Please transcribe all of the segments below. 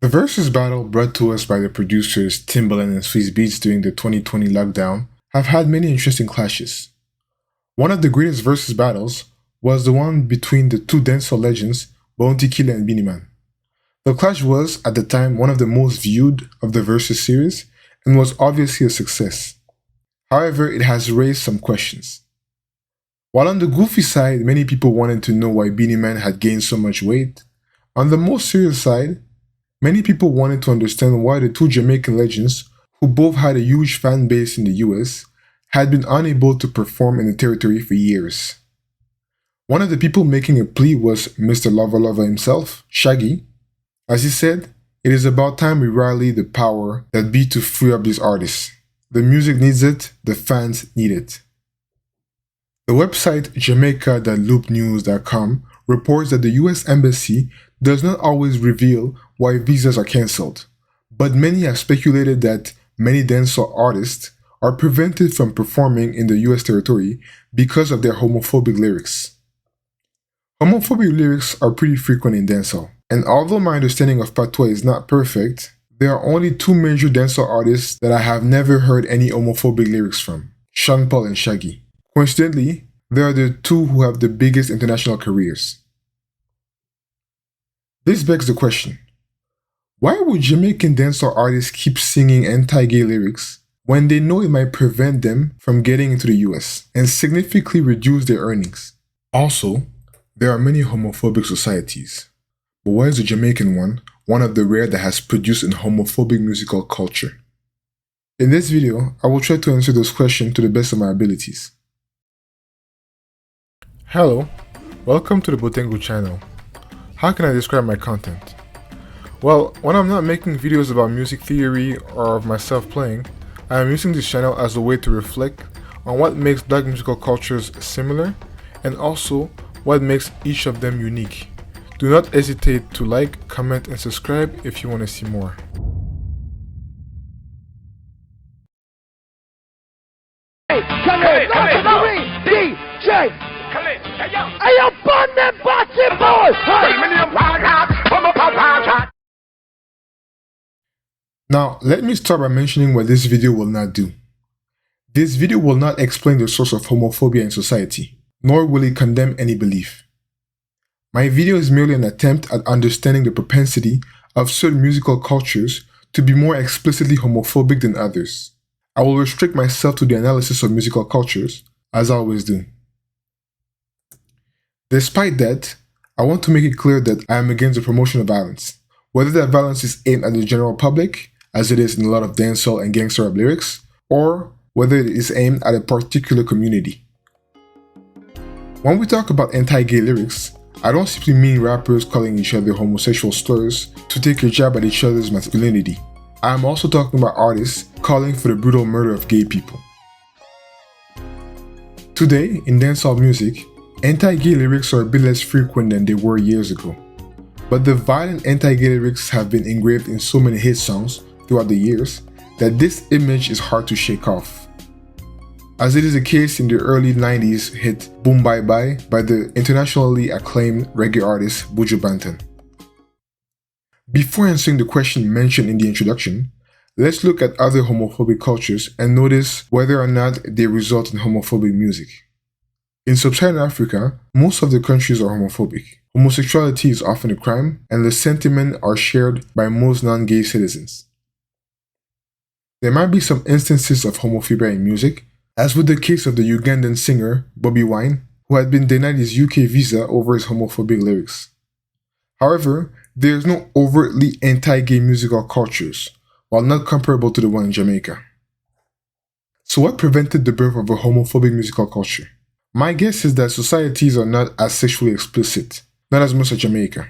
The versus battle brought to us by the producers Timbaland and Swiss Beats during the 2020 lockdown have had many interesting clashes. One of the greatest versus battles was the one between the two dancehall legends, Bounty Killer and Beenie Man. The clash was, at the time, one of the most viewed of the versus series and was obviously a success. However, it has raised some questions. While on the goofy side, many people wanted to know why Beenie Man had gained so much weight, on the more serious side, many people wanted to understand why the two Jamaican legends, who both had a huge fan base in the US, had been unable to perform in the territory for years. One of the people making a plea was Mr. Lover Lover himself, Shaggy. As he said, "It is about time we rally the power that be to free up these artists. The music needs it, the fans need it." The website jamaica.loopnews.com reports that the US Embassy does not always reveal why visas are cancelled, but many have speculated that many dancehall artists are prevented from performing in the US territory because of their homophobic lyrics. Homophobic lyrics are pretty frequent in dancehall, and although my understanding of patois is not perfect, there are only two major dancehall artists that I have never heard any homophobic lyrics from, Sean Paul and Shaggy. Coincidentally, they are the two who have the biggest international careers. This begs the question, why would Jamaican dancehall artists keep singing anti-gay lyrics when they know it might prevent them from getting into the US and significantly reduce their earnings? Also, there are many homophobic societies, but why is the Jamaican one of the rare that has produced a homophobic musical culture? In this video, I will try to answer those questions to the best of my abilities. Hello, welcome to the Botengu channel. How can I describe my content? Well, when I'm not making videos about music theory or of myself playing, I am using this channel as a way to reflect on what makes black musical cultures similar and also what makes each of them unique. Do not hesitate to like, comment, and subscribe if you want to see more. Hey, Khaled, DJ! Khaled, hey yo, burn that body boy! Now, let me start by mentioning what this video will not do. This video will not explain the source of homophobia in society, nor will it condemn any belief. My video is merely an attempt at understanding the propensity of certain musical cultures to be more explicitly homophobic than others. I will restrict myself to the analysis of musical cultures, as I always do. Despite that, I want to make it clear that I am against the promotion of violence, whether that violence is aimed at the general public, as it is in a lot of dancehall and gangster rap lyrics, or whether it is aimed at a particular community. When we talk about anti-gay lyrics, I don't simply mean rappers calling each other homosexual slurs to take a jab at each other's masculinity. I am also talking about artists calling for the brutal murder of gay people. Today, in dancehall music, anti-gay lyrics are a bit less frequent than they were years ago. But the violent anti-gay lyrics have been engraved in so many hit songs throughout the years that this image is hard to shake off. As it is the case in the early 90s hit Boom Bye Bye by the internationally acclaimed reggae artist Buju Banton. Before answering the question mentioned in the introduction, let's look at other homophobic cultures and notice whether or not they result in homophobic music. In sub-Saharan Africa, most of the countries are homophobic. Homosexuality is often a crime, and the sentiments are shared by most non-gay citizens. There might be some instances of homophobia in music, as with the case of the Ugandan singer Bobby Wine, who had been denied his UK visa over his homophobic lyrics. However, there is no overtly anti-gay musical cultures, while not comparable to the one in Jamaica. So what prevented the birth of a homophobic musical culture? My guess is that societies are not as sexually explicit, not as much as Jamaica.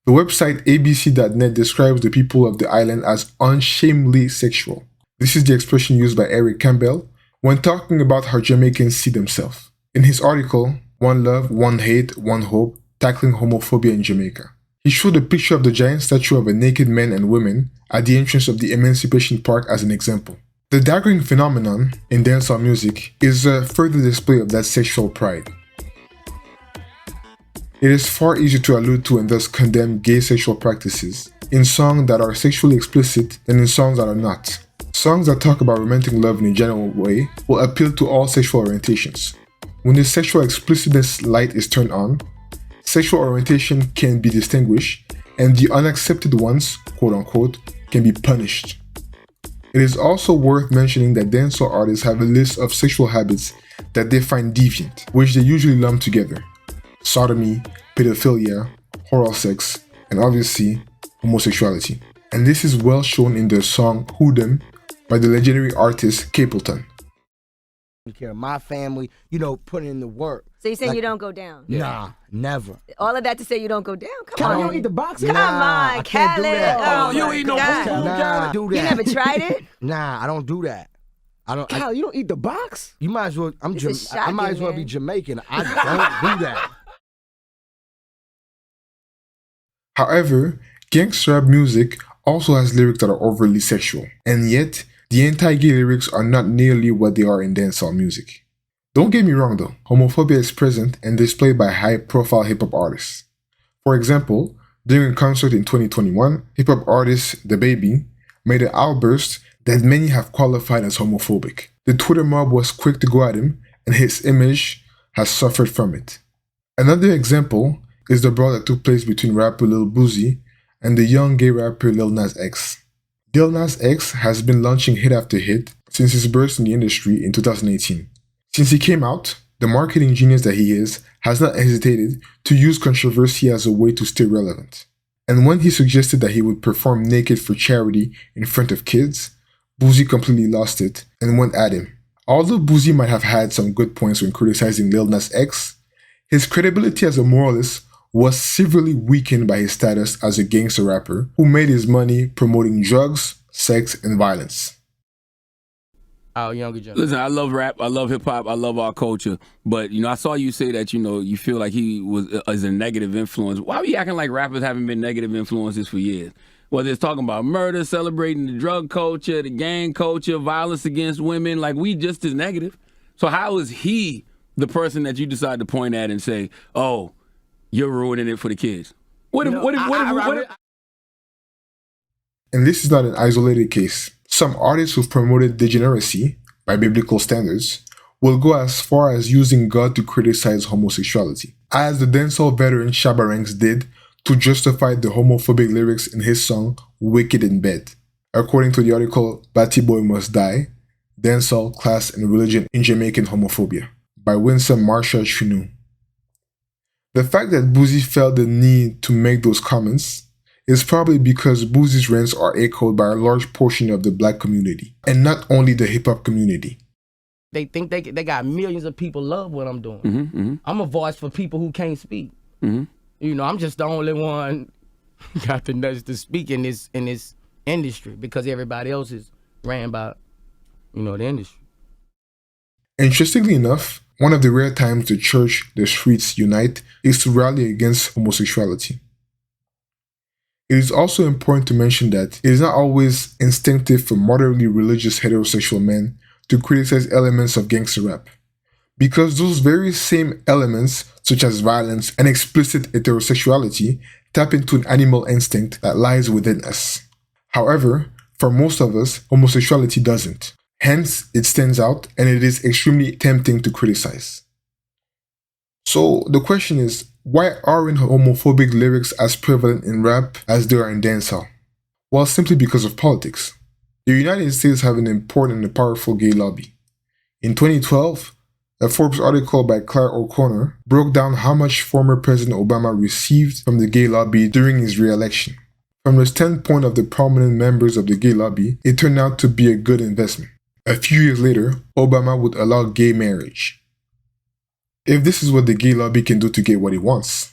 The website abc.net describes the people of the island as unshamedly sexual. This is the expression used by Eric Campbell when talking about how Jamaicans see themselves. In his article, One Love, One Hate, One Hope, Tackling Homophobia in Jamaica, he showed a picture of the giant statue of a naked man and woman at the entrance of the Emancipation Park as an example. The daggering phenomenon in dancehall music is a further display of that sexual pride. It is far easier to allude to and thus condemn gay sexual practices in songs that are sexually explicit than in songs that are not. Songs that talk about romantic love in a general way will appeal to all sexual orientations. When the sexual explicitness light is turned on, sexual orientation can be distinguished, and the unaccepted ones, quote unquote, can be punished. It is also worth mentioning that dancehall artists have a list of sexual habits that they find deviant, which they usually lump together: sodomy, pedophilia, oral sex, and obviously homosexuality. And this is well shown in the song Who Them by the legendary artist Capleton. Care of my family, putting in the work. So you're saying you don't go down? Nah, never. All of that to say you don't go down? Come on. You don't eat the box? Come on, Khaled. Oh, you ain't no food. Nah, do that. You never tried it? Nah, I don't do that. Kyle, you don't eat the box? You might as well. I might as well be Jamaican. I don't do that. However, gangsta rap music also has lyrics that are overly sexual, and yet the anti-gay lyrics are not nearly what they are in dancehall music. Don't get me wrong though, homophobia is present and displayed by high-profile hip-hop artists. For example, during a concert in 2021, hip-hop artist DaBaby made an outburst that many have qualified as homophobic. The Twitter mob was quick to go at him, and his image has suffered from it. Another example is the brawl that took place between rapper Lil Boosie and the young gay rapper Lil Nas X. Lil Nas X has been launching hit after hit since his burst in the industry in 2018. Since he came out, the marketing genius that he is has not hesitated to use controversy as a way to stay relevant. And when he suggested that he would perform naked for charity in front of kids, Boosie completely lost it and went at him. Although Boosie might have had some good points when criticizing Lil Nas X, his credibility as a moralist was severely weakened by his status as a gangster rapper who made his money promoting drugs, sex, and violence. Our younger generation. Listen, I love rap, I love hip hop, I love our culture. But I saw you say that you feel like he is a negative influence. Why are you acting like rappers haven't been negative influences for years? Whether it's talking about murder, celebrating the drug culture, the gang culture, violence against women, like we just as negative. So how is he the person that you decide to point at and say, "Oh, you're ruining it for the kids"? And this is not an isolated case. Some artists who've promoted degeneracy, by biblical standards, will go as far as using God to criticize homosexuality, as the dancehall veteran Shabba Ranks did to justify the homophobic lyrics in his song Wicked in Bed. According to the article Batty Boy Must Die, Dancehall, Class, and Religion in Jamaican Homophobia by Winsome Marsha Chunu. The fact that Boosie felt the need to make those comments is probably because Boosie's rants are echoed by a large portion of the black community, and not only the hip-hop community. They think they got millions of people love what I'm doing. I'm a voice for people who can't speak. I'm just the only one got the nuts to speak in this industry because everybody else is ran by, the industry. Interestingly enough, one of the rare times the church, the streets unite is to rally against homosexuality. It is also important to mention that it is not always instinctive for moderately religious heterosexual men to criticize elements of gangster rap, because those very same elements, such as violence and explicit heterosexuality, tap into an animal instinct that lies within us. However, for most of us, homosexuality doesn't. Hence, it stands out and it is extremely tempting to criticize. So the question is, why aren't homophobic lyrics as prevalent in rap as they are in dancehall? Well, simply because of politics. The United States have an important and powerful gay lobby. In 2012, a Forbes article by Claire O'Connor broke down how much former President Obama received from the gay lobby during his re-election. From the standpoint of the prominent members of the gay lobby, it turned out to be a good investment. A few years later, Obama would allow gay marriage. If this is what the gay lobby can do to get what it wants,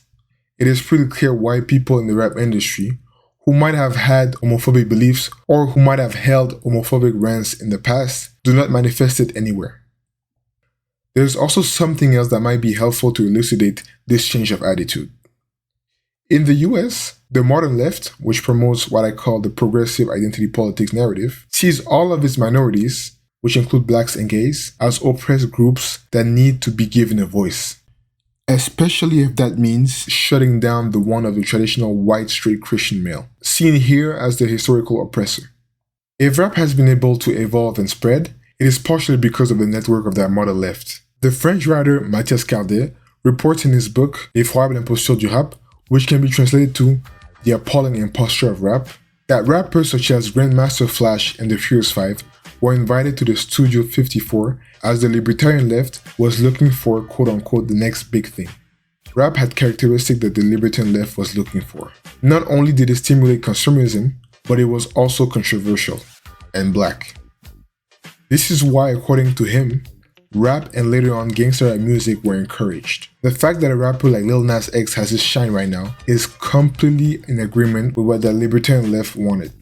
it is pretty clear why people in the rap industry who might have had homophobic beliefs or who might have held homophobic rants in the past do not manifest it anywhere. There's also something else that might be helpful to elucidate this change of attitude. In the US, the modern left, which promotes what I call the progressive identity politics narrative, sees all of its minorities, which include blacks and gays, as oppressed groups that need to be given a voice. especially if that means shutting down the one of the traditional white straight Christian male, seen here as the historical oppressor. If rap has been able to evolve and spread, it is partially because of the network of that mother left. The French writer Matthias Khaled reports in his book L'effroyable imposture du rap, which can be translated to The Appalling Imposture of Rap, that rappers such as Grandmaster Flash and the Furious Five were invited to the Studio 54 as the libertarian left was looking for quote-unquote the next big thing. Rap had characteristics that the libertarian left was looking for. Not only did it stimulate consumerism, but it was also controversial and black. This is why, according to him, rap and later on gangsta rap music were encouraged. The fact that a rapper like Lil Nas X has his shine right now is completely in agreement with what the libertarian left wanted.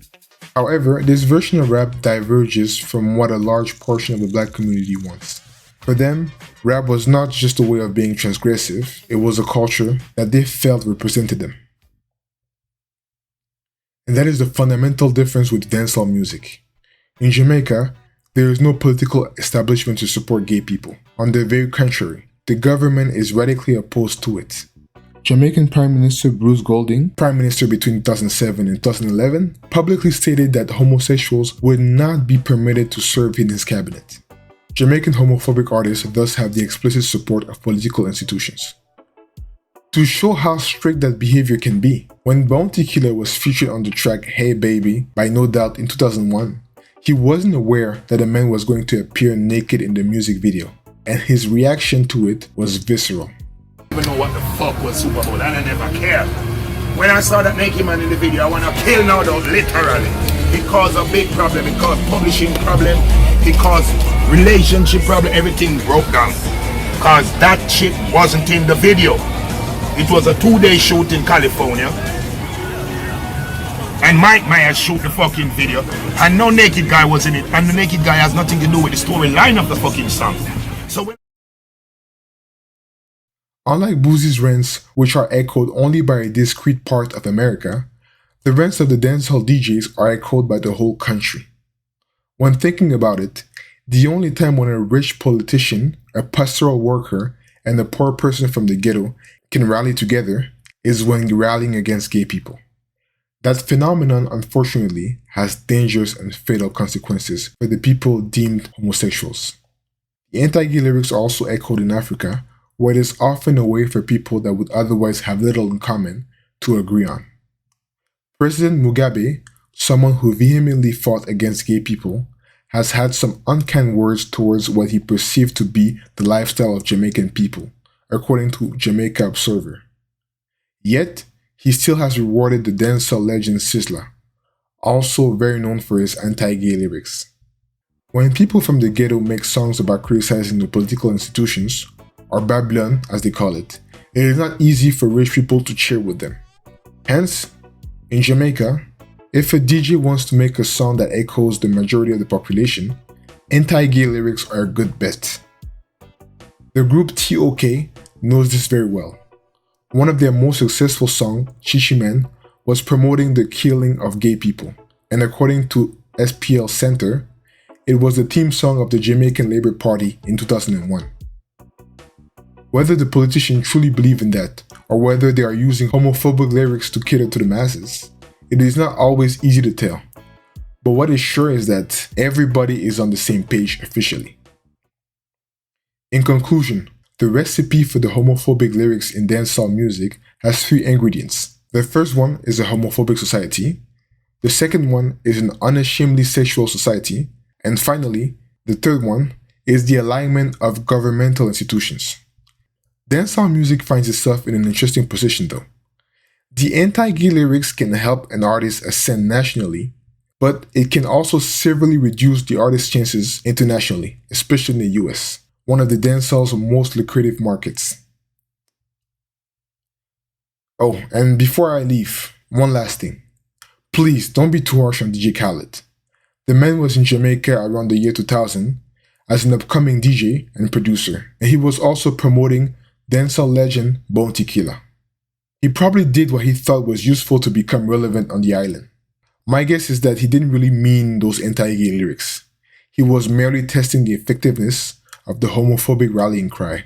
However, this version of rap diverges from what a large portion of the black community wants. For them, rap was not just a way of being transgressive, it was a culture that they felt represented them. And that is the fundamental difference with dancehall music. In Jamaica, there is no political establishment to support gay people. On the very contrary, the government is radically opposed to it. Jamaican Prime Minister Bruce Golding, Prime Minister between 2007 and 2011, publicly stated that homosexuals would not be permitted to serve in his cabinet. Jamaican homophobic artists thus have the explicit support of political institutions. To show how strict that behavior can be, when Bounty Killer was featured on the track Hey Baby by No Doubt in 2001, he wasn't aware that a man was going to appear naked in the music video, and his reaction to it was visceral. I don't know what the fuck was Super Bowl, and I never cared. When I saw that naked man in the video, I want to kill now though, literally. It caused a big problem, it caused publishing problem, it caused relationship problem, everything broke down. Cause that shit wasn't in the video. It was a 2-day shoot in California. And Mike Myers shoot the fucking video, and no naked guy was in it, and the naked guy has nothing to do with the storyline of the fucking song. So when Unlike Boosie's rants, which are echoed only by a discrete part of America, the rants of the dancehall DJs are echoed by the whole country. When thinking about it, the only time when a rich politician, a pastoral worker, and a poor person from the ghetto can rally together is when rallying against gay people. That phenomenon, unfortunately, has dangerous and fatal consequences for the people deemed homosexuals. The anti-gay lyrics are also echoed in Africa, where it is often a way for people that would otherwise have little in common to agree on. President Mugabe, someone who vehemently fought against gay people, has had some unkind words towards what he perceived to be the lifestyle of Jamaican people, according to Jamaica Observer. Yet, he still has rewarded the dancehall legend Sizzla, also very known for his anti-gay lyrics. When people from the ghetto make songs about criticizing the political institutions, or Babylon as they call it is not easy for rich people to cheer with them. Hence, in Jamaica, if a DJ wants to make a song that echoes the majority of the population, anti-gay lyrics are a good bet. The group TOK knows this very well. One of their most successful songs, Chichi Man, was promoting the killing of gay people, and according to SPL Center, it was the theme song of the Jamaican Labour Party in 2001. Whether the politicians truly believe in that, or whether they are using homophobic lyrics to cater to the masses, it is not always easy to tell. But what is sure is that everybody is on the same page officially. In conclusion, the recipe for the homophobic lyrics in dancehall music has 3 ingredients. The first one is a homophobic society, the second one is an unashamedly sexual society, and finally, the third one is the alignment of governmental institutions. Dancehall music finds itself in an interesting position though. The anti-gay lyrics can help an artist ascend nationally, but it can also severely reduce the artist's chances internationally, especially in the US, one of the dancehall's most lucrative markets. Oh, and before I leave, one last thing. Please don't be too harsh on DJ Khaled. The man was in Jamaica around the year 2000 as an upcoming DJ and producer, and he was also promoting dancehall legend Bounty Killer. He probably did what he thought was useful to become relevant on the island. My guess is that he didn't really mean those anti-gay lyrics. He was merely testing the effectiveness of the homophobic rallying cry.